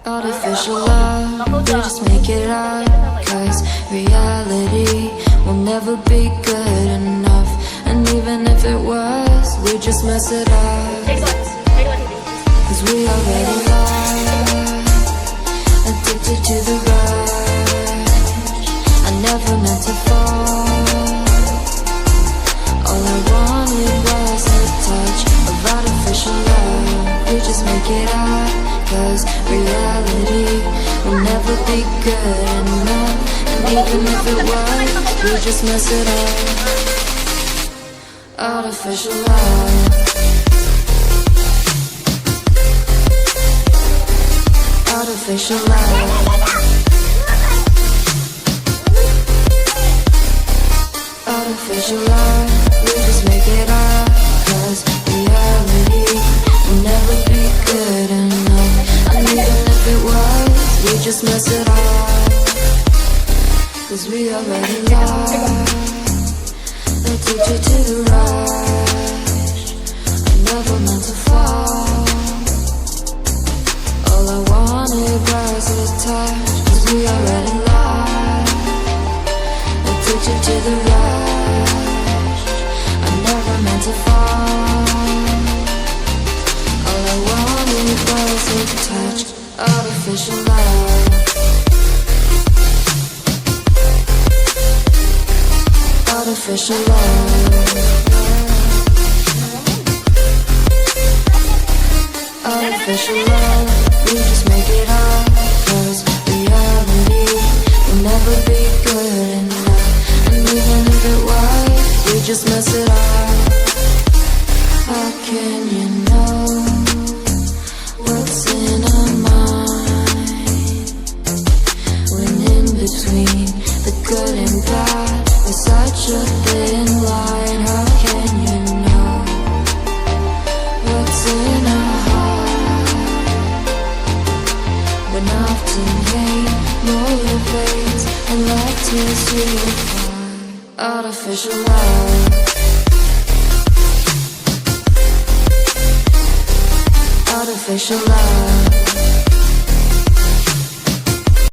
Artificial love, we just make it up. Cause reality will never be good enough. And even if it was, we just mess it up. Cause we already lost, addicted to the rush. I never meant to fall. All I wanted was a touch of artificial love. We just make it up. Cause reality will never be good enough. And even if it was, we just mess it up. Artificial love. Artificial love. Artificial love. We just make it up. Cause reality will never be good enough. And even if it was, we just mess it up. Cause we already lost, addicted to the rush. I never meant to fall. All I wanted was a touch. Cause we already lost, addicted to the rush. I never meant to fall. All I wanted was a touch. Artificial love. Artificial love. Artificial love. We just make it up. Cause reality will never be good enough. And even if it was, we just mess it up. How can you know what's in our mind? When in between the good and bad, there's such a thin line. How can you know what's in our heart? When often hate motivates and love tears you apart. Artificial love. Artificial love.